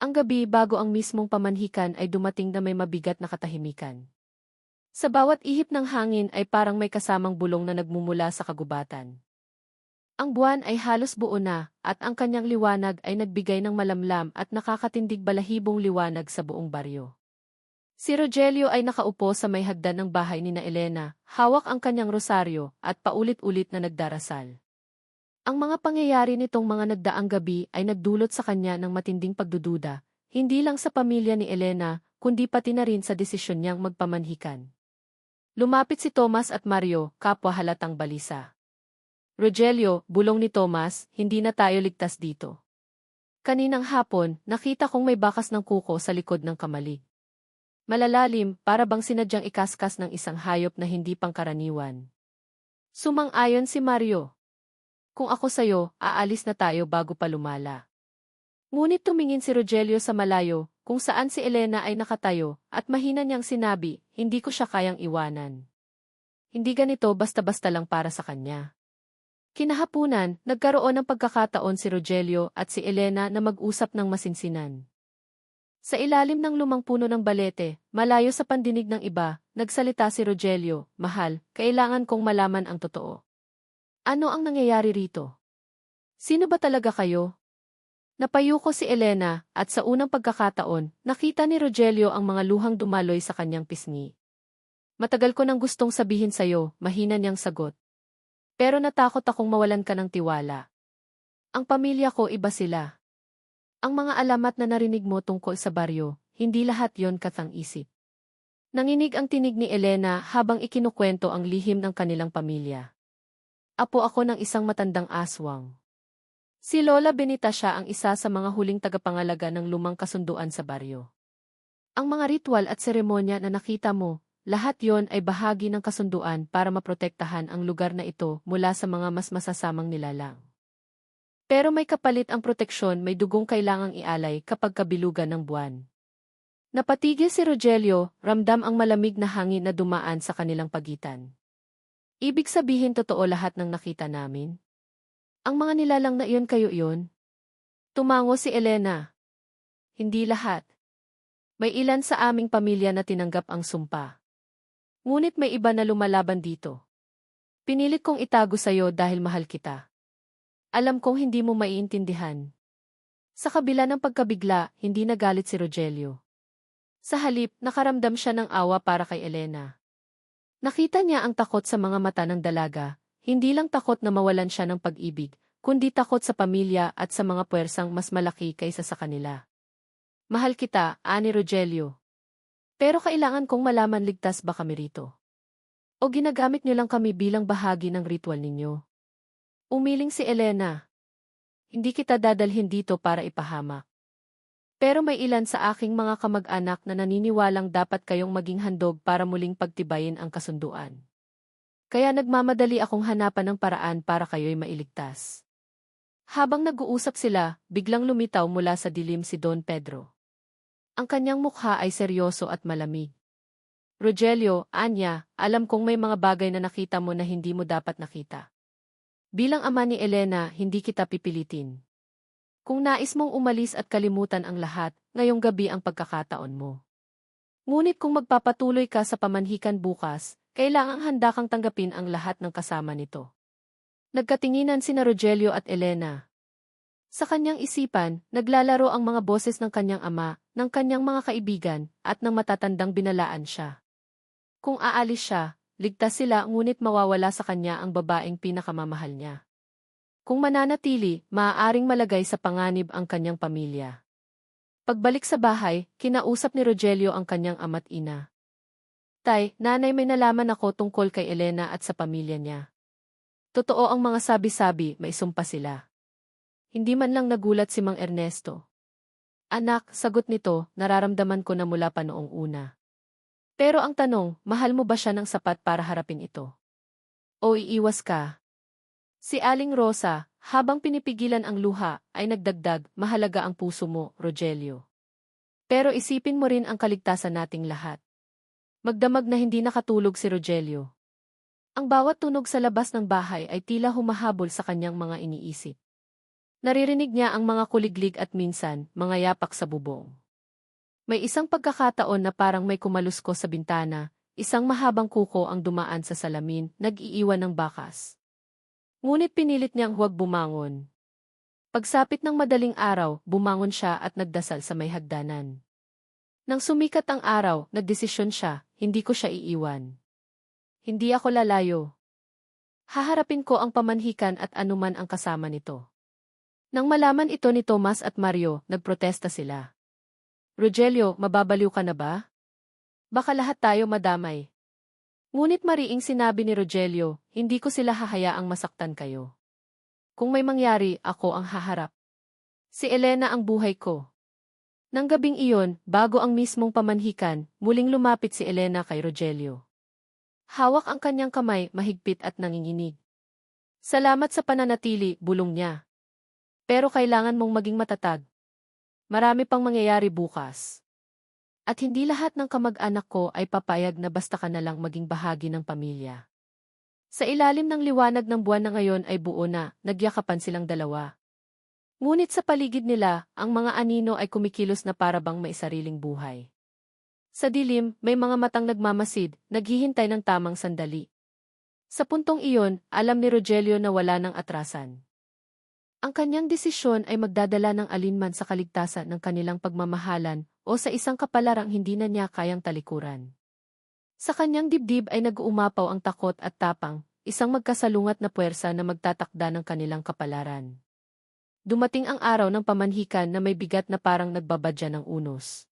Ang gabi bago ang mismong pamanhikan ay dumating na may mabigat na katahimikan. Sa bawat ihip ng hangin ay parang may kasamang bulong na nagmumula sa kagubatan. Ang buwan ay halos buo na, at ang kanyang liwanag ay nagbigay ng malamlam at nakakatindig balahibong liwanag sa buong baryo. Si Rogelio ay nakaupo sa may hagdan ng bahay ni na Elena, hawak ang kanyang rosaryo, at paulit-ulit na nagdarasal. Ang mga pangyayari nitong mga nagdaang gabi ay nagdulot sa kanya ng matinding pagdududa, hindi lang sa pamilya ni Elena, kundi pati na rin sa desisyon niyang magpamanhikan. Lumapit si Thomas at Mario, kapwa halatang balisa. Rogelio, bulong ni Thomas, hindi na tayo ligtas dito. Kaninang hapon, nakita kong may bakas ng kuko sa likod ng kamalig. Malalalim, para bang sinadyang ikaskas ng isang hayop na hindi pangkaraniwan. Sumang-ayon si Mario. Kung ako sa'yo, aalis na tayo bago pa lumala. Ngunit tumingin si Rogelio sa malayo, kung saan si Elena ay nakatayo, at mahina niyang sinabi, hindi ko siya kayang iwanan. Hindi ganito basta-basta lang para sa kanya. Kinahapunan, nagkaroon ng pagkakataon si Rogelio at si Elena na mag-usap ng masinsinan. Sa ilalim ng lumang puno ng balete, malayo sa pandinig ng iba, nagsalita si Rogelio, mahal, kailangan kong malaman ang totoo. Ano ang nangyayari rito? Sino ba talaga kayo? Napayuko si Elena, at sa unang pagkakataon, nakita ni Rogelio ang mga luhang dumaloy sa kanyang pisngi. Matagal ko nang gustong sabihin sa'yo, mahina niyang sagot. Pero natakot akong mawalan ka ng tiwala. Ang pamilya ko iba sila. Ang mga alamat na narinig mo tungkol sa baryo, hindi lahat yon katang-isip. Nanginig ang tinig ni Elena habang ikinukwento ang lihim ng kanilang pamilya. Apo ako ng isang matandang aswang. Si Lola Benita siya ang isa sa mga huling tagapangalaga ng lumang kasunduan sa baryo. Ang mga ritual at seremonya na nakita mo, lahat yon ay bahagi ng kasunduan para maprotektahan ang lugar na ito mula sa mga mas masasamang nilalang. Pero may kapalit ang proteksyon, may dugong kailangang ialay kapag kabilugan ng buwan. Napatigil si Rogelio, ramdam ang malamig na hangin na dumaan sa kanilang pagitan. Ibig sabihin totoo lahat ng nakita namin? Ang mga nilalang na iyon kayo iyon? Tumango si Elena. Hindi lahat. May ilan sa aming pamilya na tinanggap ang sumpa. Ngunit may iba na lumalaban dito. Pinilit kong itago sa'yo dahil mahal kita. Alam kong hindi mo maiintindihan. Sa kabila ng pagkabigla, hindi nagalit si Rogelio. Sa halip, nakaramdam siya ng awa para kay Elena. Nakita niya ang takot sa mga mata ng dalaga. Hindi lang takot na mawalan siya ng pag-ibig, kundi takot sa pamilya at sa mga puwersang mas malaki kaysa sa kanila. Mahal kita, ani Rogelio. Pero kailangan kong malaman ligtas ba kami rito? O ginagamit niyo lang kami bilang bahagi ng ritual ninyo? Umiling si Elena. Hindi kita dadalhin dito para ipahamak. Pero may ilan sa aking mga kamag-anak na naniniwalang dapat kayong maging handog para muling pagtibayin ang kasunduan. Kaya nagmamadali akong hanapan ng paraan para kayo'y mailigtas. Habang nag-uusap sila, biglang lumitaw mula sa dilim si Don Pedro. Ang kanyang mukha ay seryoso at malamig. Rogelio, Anya, alam kong may mga bagay na nakita mo na hindi mo dapat nakita. Bilang ama ni Elena, hindi kita pipilitin. Kung nais mong umalis at kalimutan ang lahat, ngayong gabi ang pagkakataon mo. Ngunit kung magpapatuloy ka sa pamanhikan bukas, kailangang handa kang tanggapin ang lahat ng kasama nito. Nagkatinginan sina Rogelio at Elena. Sa kanyang isipan, naglalaro ang mga boses ng kanyang ama, ng kanyang mga kaibigan, at ng matatandang binalaan siya. Kung aalis siya, ligtas sila ngunit mawawala sa kanya ang babaeng pinakamamahal niya. Kung mananatili, maaaring malagay sa panganib ang kanyang pamilya. Pagbalik sa bahay, kinausap ni Rogelio ang kanyang ama't ina. Tay, nanay, may nalaman ako tungkol kay Elena at sa pamilya niya. Totoo ang mga sabi-sabi, may sumpa sila. Hindi man lang nagulat si Mang Ernesto. Anak, sagot nito, nararamdaman ko na mula pa noong una. Pero ang tanong, mahal mo ba siya ng sapat para harapin ito? O iiwas ka? Si Aling Rosa, habang pinipigilan ang luha, ay nagdagdag, mahalaga ang puso mo, Rogelio. Pero isipin mo rin ang kaligtasan nating lahat. Magdamag na hindi nakatulog si Rogelio. Ang bawat tunog sa labas ng bahay ay tila humahabol sa kanyang mga iniisip. Naririnig niya ang mga kuliglig at minsan, mga yapak sa bubong. May isang pagkakataon na parang may kumalusko sa bintana, isang mahabang kuko ang dumaan sa salamin, nag-iiwan ng bakas. Ngunit pinilit niyang huwag bumangon. Pagsapit ng madaling araw, bumangon siya at nagdasal sa may hagdanan. Nang sumikat ang araw, nagdesisyon siya, hindi ko siya iiwan. Hindi ako lalayo. Haharapin ko ang pamanhikan at anuman ang kasama nito. Nang malaman ito ni Tomas at Mario, nagprotesta sila. Rogelio, mababaliw ka na ba? Baka lahat tayo madamay. Ngunit mariing sinabi ni Rogelio, hindi ko sila hahayaang masaktan kayo. Kung may mangyari, ako ang haharap. Si Elena ang buhay ko. Nang gabing iyon, bago ang mismong pamanhikan, muling lumapit si Elena kay Rogelio. Hawak ang kanyang kamay, mahigpit at nanginginig. Salamat sa pananatili, bulong niya. Pero kailangan mong maging matatag. Marami pang mangyayari bukas. At hindi lahat ng kamag-anak ko ay papayag na basta ka na lang maging bahagi ng pamilya. Sa ilalim ng liwanag ng buwan na ngayon ay buo na, nagyakapan silang dalawa. Ngunit sa paligid nila, ang mga anino ay kumikilos na parabang may sariling buhay. Sa dilim, may mga matang nagmamasid, naghihintay ng tamang sandali. Sa puntong iyon, alam ni Rogelio na wala ng atrasan. Ang kanyang desisyon ay magdadala ng alinman sa kaligtasan ng kanilang pagmamahalan o sa isang kapalarang hindi na niya kayang talikuran. Sa kanyang dibdib ay nag-uumapaw ang takot at tapang, isang magkasalungat na puwersa na magtatakda ng kanilang kapalaran. Dumating ang araw ng pamanhikan na may bigat na parang nagbabadya ng unos.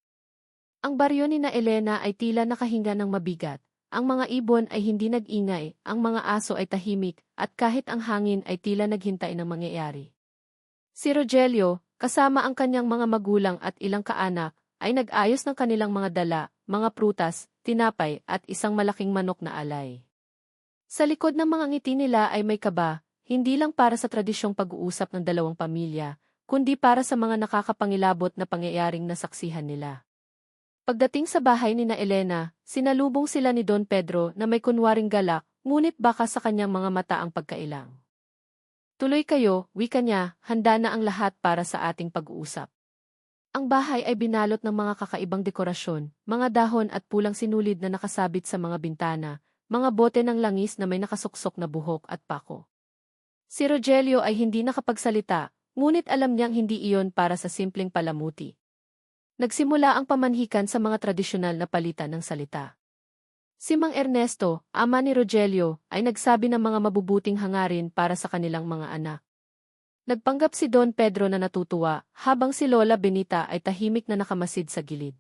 Ang baryo ni na Elena ay tila nakahinga ng mabigat, ang mga ibon ay hindi nag-ingay, ang mga aso ay tahimik, at kahit ang hangin ay tila naghintay ng mangyayari. Si Rogelio, kasama ang kanyang mga magulang at ilang kaanak, ay nag-ayos ng kanilang mga dala, mga prutas, tinapay at isang malaking manok na alay. Sa likod ng mga ngiti nila ay may kaba, hindi lang para sa tradisyong pag-uusap ng dalawang pamilya, kundi para sa mga nakakapangilabot na pangyayaring nasaksihan nila. Pagdating sa bahay ni na Elena, sinalubong sila ni Don Pedro na may kunwaring galak, ngunit baka sa kanyang mga mata ang pagkailang. Tuloy kayo, wika niya, handa na ang lahat para sa ating pag-uusap. Ang bahay ay binalot ng mga kakaibang dekorasyon, mga dahon at pulang sinulid na nakasabit sa mga bintana, mga bote ng langis na may nakasuksok na buhok at pako. Si Rogelio ay hindi nakapagsalita, ngunit alam niyang hindi iyon para sa simpleng palamuti. Nagsimula ang pamanhikan sa mga tradisyonal na palitan ng salita. Si Mang Ernesto, ama ni Rogelio, ay nagsabi ng mga mabubuting hangarin para sa kanilang mga anak. Nagpanggap si Don Pedro na natutuwa, habang si Lola Benita ay tahimik na nakamasid sa gilid.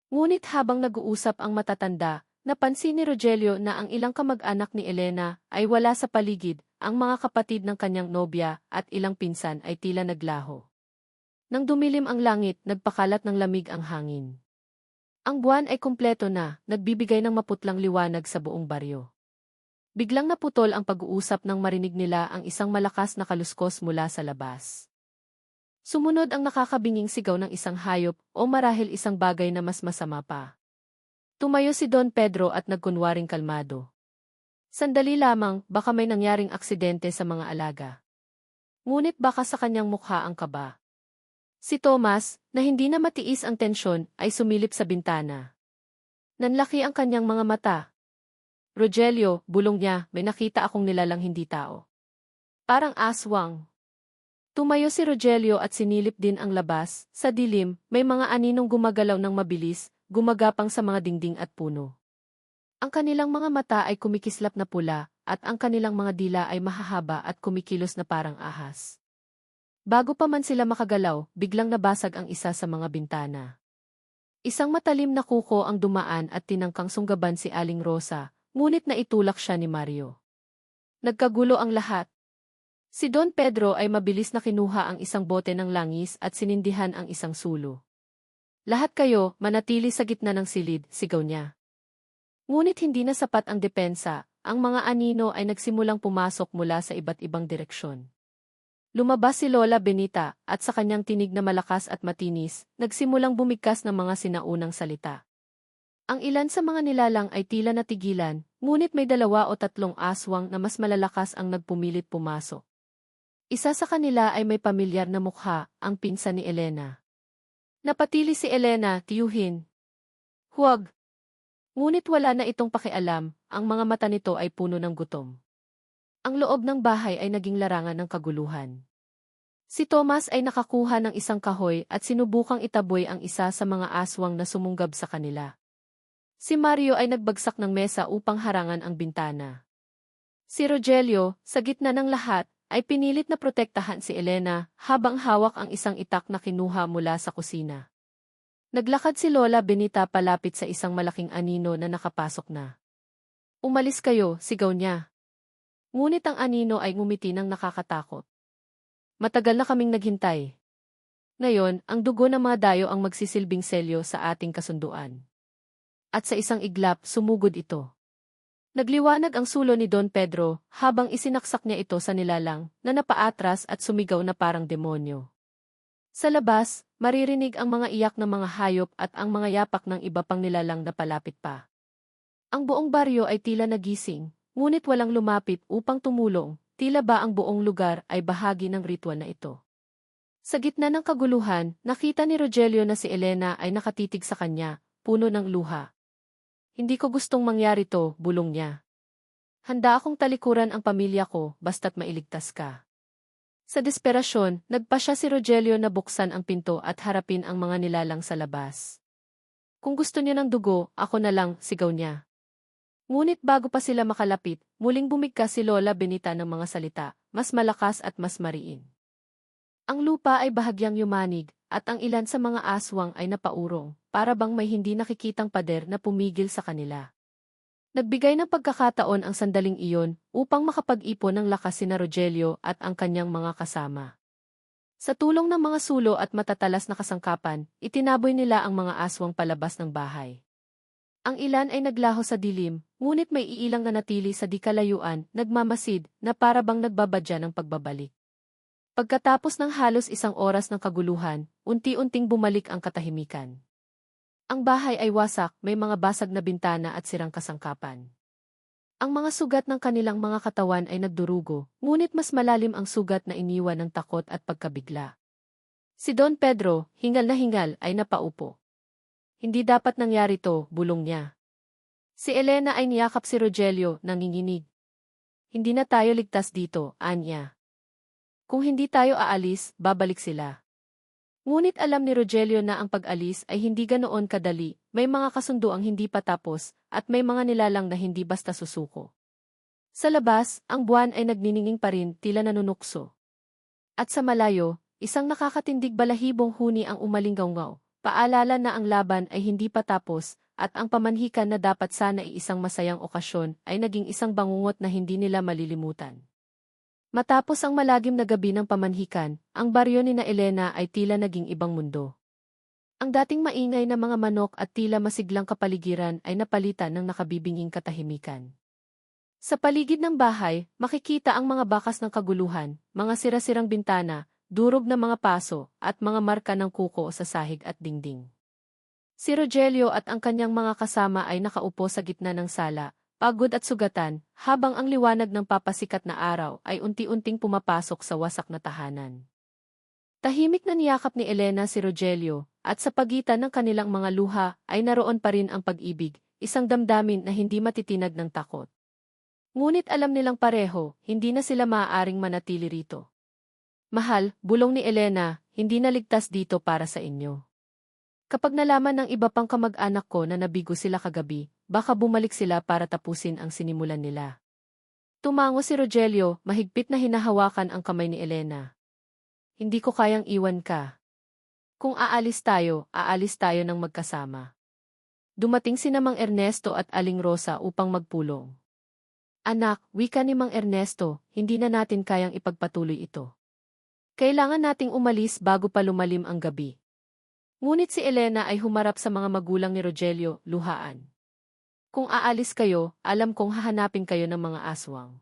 Ngunit habang nag-uusap ang matatanda, napansin ni Rogelio na ang ilang kamag-anak ni Elena ay wala sa paligid, ang mga kapatid ng kanyang nobya at ilang pinsan ay tila naglaho. Nang dumilim ang langit, nagpakalat ng lamig ang hangin. Ang buwan ay kumpleto na, nagbibigay ng maputlang liwanag sa buong baryo. Biglang naputol ang pag-uusap nang marinig nila ang isang malakas na kaluskos mula sa labas. Sumunod ang nakakabinging sigaw ng isang hayop o marahil isang bagay na mas masama pa. Tumayo si Don Pedro at nagkunwaring kalmado. Sandali lamang, baka may nangyaring aksidente sa mga alaga. Ngunit baka sa kanyang mukha ang kaba. Si Thomas, na hindi na matiis ang tensyon, ay sumilip sa bintana. Nanlaki ang kanyang mga mata. Rogelio, bulong niya, may nakita akong nilalang hindi tao. Parang aswang. Tumayo si Rogelio at sinilip din ang labas. Sa dilim, may mga aninong gumagalaw ng mabilis, gumagapang sa mga dingding at puno. Ang kanilang mga mata ay kumikislap na pula, at ang kanilang mga dila ay mahahaba at kumikilos na parang ahas. Bago pa man sila makagalaw, biglang nabasag ang isa sa mga bintana. Isang matalim na kuko ang dumaan at tinangkang sunggaban si Aling Rosa, ngunit naitulak siya ni Mario. Nagkagulo ang lahat. Si Don Pedro ay mabilis na kinuha ang isang bote ng langis at sinindihan ang isang sulo. Lahat kayo, manatili sa gitna ng silid, sigaw niya. Ngunit hindi na sapat ang depensa, ang mga anino ay nagsimulang pumasok mula sa iba't ibang direksyon. Lumabas si Lola Benita at sa kanyang tinig na malakas at matinis, nagsimulang bumigkas ng mga sinaunang salita. Ang ilan sa mga nilalang ay tila natigilan, ngunit may 2 o 3 aswang na mas malalakas ang nagpumilit pumasok. Isa sa kanila ay may pamilyar na mukha, ang pinsan ni Elena. Napatili si Elena, tiyuhin. Huwag! Ngunit wala na itong pakialam, ang mga mata nito ay puno ng gutom. Ang loob ng bahay ay naging larangan ng kaguluhan. Si Thomas ay nakakuha ng isang kahoy at sinubukang itaboy ang isa sa mga aswang na sumunggab sa kanila. Si Mario ay nagbagsak ng mesa upang harangan ang bintana. Si Rogelio, sa gitna ng lahat, ay pinilit na protektahan si Elena habang hawak ang isang itak na kinuha mula sa kusina. Naglakad si Lola Benita palapit sa isang malaking anino na nakapasok na. Umalis kayo, sigaw niya. Ngunit ang anino ay ngumiti ng nakakatakot. Matagal na kaming naghintay. Ngayon, ang dugo ng mga dayo ang magsisilbing selyo sa ating kasunduan. At sa isang iglap, sumugod ito. Nagliwanag ang sulo ni Don Pedro habang isinaksak niya ito sa nilalang na napaatras at sumigaw na parang demonyo. Sa labas, maririnig ang mga iyak ng mga hayop at ang mga yapak ng iba pang nilalang na palapit pa. Ang buong baryo ay tila nagising, ngunit walang lumapit upang tumulong, tila ba ang buong lugar ay bahagi ng ritual na ito. Sa gitna ng kaguluhan, nakita ni Rogelio na si Elena ay nakatitig sa kanya, puno ng luha. Hindi ko gustong mangyari to, bulong niya. Handa akong talikuran ang pamilya ko, basta't mailigtas ka. Sa desperasyon, nagpa siya si Rogelio na buksan ang pinto at harapin ang mga nilalang sa labas. Kung gusto niya ng dugo, ako na lang, sigaw niya. Ngunit bago pa sila makalapit, muling bumigkas si Lola Benita ng mga salita, mas malakas at mas mariin. Ang lupa ay bahagyang yumanig, at ang ilan sa mga aswang ay napaurong, para bang may hindi nakikitang pader na pumigil sa kanila. Nagbigay ng pagkakataon ang sandaling iyon upang makapag-ipon ng lakas sina Rogelio at ang kanyang mga kasama. Sa tulong ng mga sulo at matatalas na kasangkapan, itinaboy nila ang mga aswang palabas ng bahay. Ang ilan ay naglaho sa dilim, ngunit may iilang nanatili sa di kalayuan, nagmamasid, na para bang nagbabadya ng pagbabalik. Pagkatapos ng halos 1 oras ng kaguluhan, unti-unting bumalik ang katahimikan. Ang bahay ay wasak, may mga basag na bintana at sirang kasangkapan. Ang mga sugat ng kanilang mga katawan ay nagdurugo, ngunit mas malalim ang sugat na iniwan ng takot at pagkabigla. Si Don Pedro, hingal na hingal, ay napaupo. Hindi dapat nangyari to, bulong niya. Si Elena ay niyakap si Rogelio, nanginginig. Hindi na tayo ligtas dito, anya. Kung hindi tayo aalis, babalik sila. Ngunit alam ni Rogelio na ang pag-alis ay hindi ganoon kadali, may mga kasunduang hindi patapos, at may mga nilalang na hindi basta susuko. Sa labas, ang buwan ay nagnininging pa rin, tila nanunukso. At sa malayo, isang nakakatindig balahibong huni ang umalinggaw-ngaw, paalala na ang laban ay hindi patapos, at ang pamanhikan na dapat sana ay isang masayang okasyon ay naging isang bangungot na hindi nila malilimutan. Matapos ang malagim na gabi ng pamanhikan, ang baryo ni na Elena ay tila naging ibang mundo. Ang dating maingay na mga manok at tila masiglang kapaligiran ay napalitan ng nakabibinging katahimikan. Sa paligid ng bahay, makikita ang mga bakas ng kaguluhan, mga sira-sirang bintana, durog na mga paso, at mga marka ng kuko sa sahig at dingding. Si Rogelio at ang kanyang mga kasama ay nakaupo sa gitna ng sala, pagod at sugatan, habang ang liwanag ng papasikat na araw ay unti-unting pumapasok sa wasak na tahanan. Tahimik na niyakap ni Elena si Rogelio, at sa pagitan ng kanilang mga luha ay naroon pa rin ang pag-ibig, isang damdamin na hindi matitinag ng takot. Ngunit alam nilang pareho, hindi na sila maaaring manatili rito. Mahal, bulong ni Elena, hindi naligtas dito para sa inyo. Kapag nalaman ng iba pang kamag-anak ko na nabigo sila kagabi, baka bumalik sila para tapusin ang sinimulan nila. Tumango si Rogelio, mahigpit na hinahawakan ang kamay ni Elena. Hindi ko kayang iwan ka. Kung aalis tayo ng magkasama. Dumating si Mang Ernesto at Aling Rosa upang magpulong. Anak, wika ni Mang Ernesto, hindi na natin kayang ipagpatuloy ito. Kailangan nating umalis bago pa lumalim ang gabi. Ngunit si Elena ay humarap sa mga magulang ni Rogelio, luhaan. Kung aalis kayo, alam kong hahanapin kayo ng mga aswang.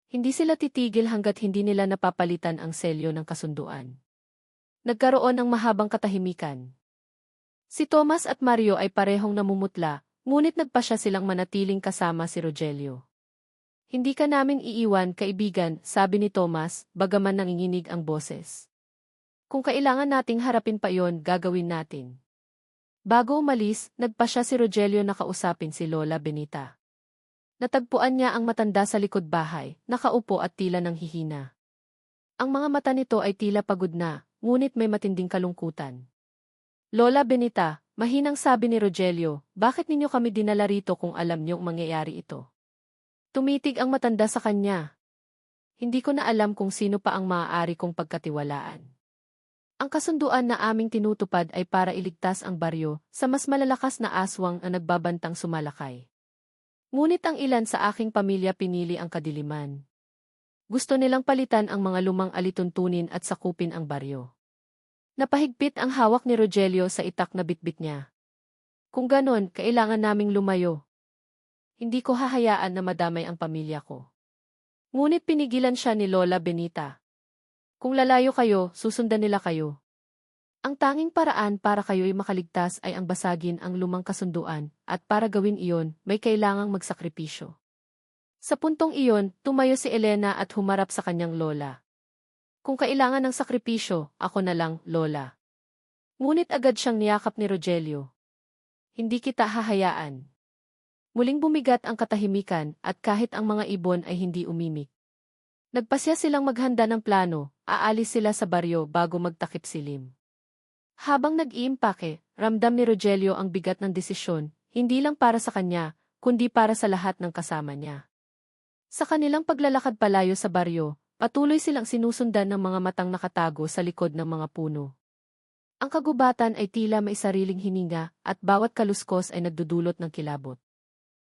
Hindi sila titigil hanggat hindi nila napapalitan ang selyo ng kasunduan. Nagkaroon ng mahabang katahimikan. Si Thomas at Mario ay parehong namumutla, ngunit nagpasya silang manatiling kasama si Rogelio. Hindi ka namin iiwan, kaibigan, sabi ni Thomas, bagaman nanginginig ang boses. Kung kailangan nating harapin pa iyon, gagawin natin. Bago umalis, nagpasya si Rogelio na kausapin si Lola Benita. Natagpuan niya ang matanda sa likod bahay, nakaupo at tila nang hihina. Ang mga mata nito ay tila pagod na, ngunit may matinding kalungkutan. Lola Benita, mahinang sabi ni Rogelio, bakit ninyo kami dinala rito kung alam niyong mangyayari ito? Tumitig ang matanda sa kanya. Hindi ko na alam kung sino pa ang maaari kong pagkatiwalaan. Ang kasunduan na aming tinutupad ay para iligtas ang baryo sa mas malalakas na aswang na nagbabantang sumalakay. Ngunit ang ilan sa aking pamilya pinili ang kadiliman. Gusto nilang palitan ang mga lumang alituntunin at sakupin ang baryo. Napahigpit ang hawak ni Rogelio sa itak na bitbit niya. Kung ganon, kailangan naming lumayo. Hindi ko hahayaan na madamay ang pamilya ko. Ngunit pinigilan siya ni Lola Benita. Kung lalayo kayo, susundan nila kayo. Ang tanging paraan para kayo'y makaligtas ay ang basagin ang lumang kasunduan, at para gawin iyon, may kailangang magsakripisyo. Sa puntong iyon, tumayo si Elena at humarap sa kanyang lola. Kung kailangan ng sakripisyo, ako na lang, lola. Ngunit agad siyang niyakap ni Rogelio. Hindi kita hahayaan. Muling bumigat ang katahimikan at kahit ang mga ibon ay hindi umimik. Nagpasya silang maghanda ng plano, aalis sila sa baryo bago magtakip silim. Habang nag-iimpake, ramdam ni Rogelio ang bigat ng desisyon, hindi lang para sa kanya, kundi para sa lahat ng kasama niya. Sa kanilang paglalakad palayo sa baryo, patuloy silang sinusundan ng mga matang nakatago sa likod ng mga puno. Ang kagubatan ay tila may sariling hininga at bawat kaluskos ay nagdudulot ng kilabot.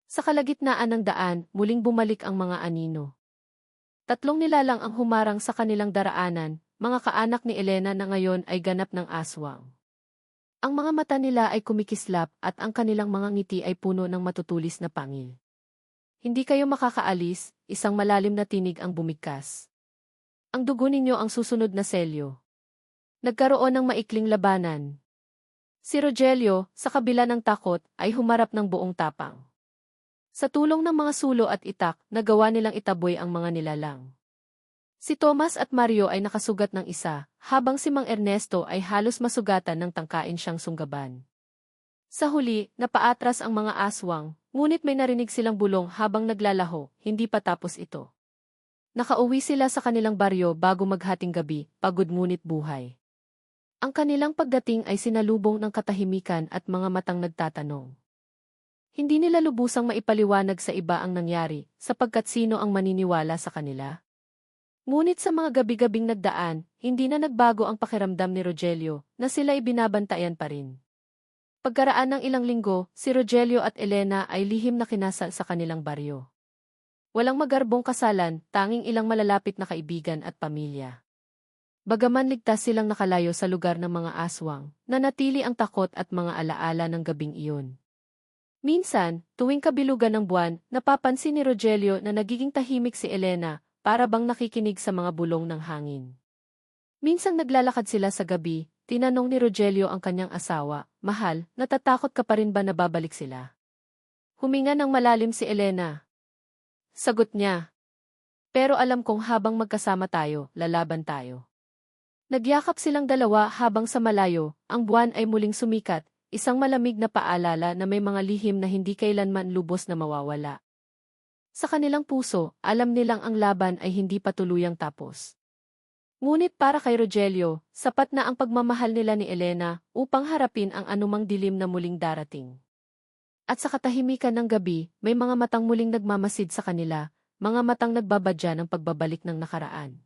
Sa kalagitnaan ng daan, muling bumalik ang mga anino. Tatlong nilalang ang humarang sa kanilang daraanan, mga kaanak ni Elena na ngayon ay ganap ng aswang. Ang mga mata nila ay kumikislap at ang kanilang mga ngiti ay puno ng matutulis na pangil. Hindi kayo makakaalis, isang malalim na tinig ang bumigkas. Ang dugo ninyo ang susunod na selyo. Nagkaroon ng maikling labanan. Si Rogelio, sa kabila ng takot, ay humarap ng buong tapang. Sa tulong ng mga sulo at itak, nagawa nilang itaboy ang mga nilalang. Si Tomas at Mario ay nakasugat ng isa, habang si Mang Ernesto ay halos masugatan ng tangkain siyang sunggaban. Sa huli, napaatras ang mga aswang, ngunit may narinig silang bulong habang naglalaho, hindi pa tapos ito. Nakauwi sila sa kanilang baryo bago maghating gabi, pagod ngunit buhay. Ang kanilang pagdating ay sinalubong ng katahimikan at mga matang nagtatanong. Hindi nila lubusang maipaliwanag sa iba ang nangyari, sapagkat sino ang maniniwala sa kanila? Ngunit sa mga gabi-gabing nagdaan, hindi na nagbago ang pakiramdam ni Rogelio, na sila ay binabantayan pa rin. Pagkaraan ng ilang linggo, si Rogelio at Elena ay lihim na kinasal sa kanilang baryo. Walang magarbong kasalan, tanging ilang malalapit na kaibigan at pamilya. Bagaman ligtas silang nakalayo sa lugar ng mga aswang, nanatili ang takot at mga alaala ng gabing iyon. Minsan, tuwing kabilugan ng buwan, napapansin ni Rogelio na nagiging tahimik si Elena, para bang nakikinig sa mga bulong ng hangin. Minsang naglalakad sila sa gabi, tinanong ni Rogelio ang kanyang asawa, "Mahal, natatakot ka pa rin ba na babalik sila?" Huminga ng malalim si Elena. Sagot niya, "Pero alam kong habang magkasama tayo, lalaban tayo." Nagyakap silang dalawa habang sa malayo, ang buwan ay muling sumikat, isang malamig na paalala na may mga lihim na hindi kailanman lubos na mawawala. Sa kanilang puso, alam nilang ang laban ay hindi pa tuluyang tapos. Ngunit para kay Rogelio, sapat na ang pagmamahal nila ni Elena upang harapin ang anumang dilim na muling darating. At sa katahimikan ng gabi, may mga matang muling nagmamasid sa kanila, mga matang nagbabadya ng pagbabalik ng nakaraan.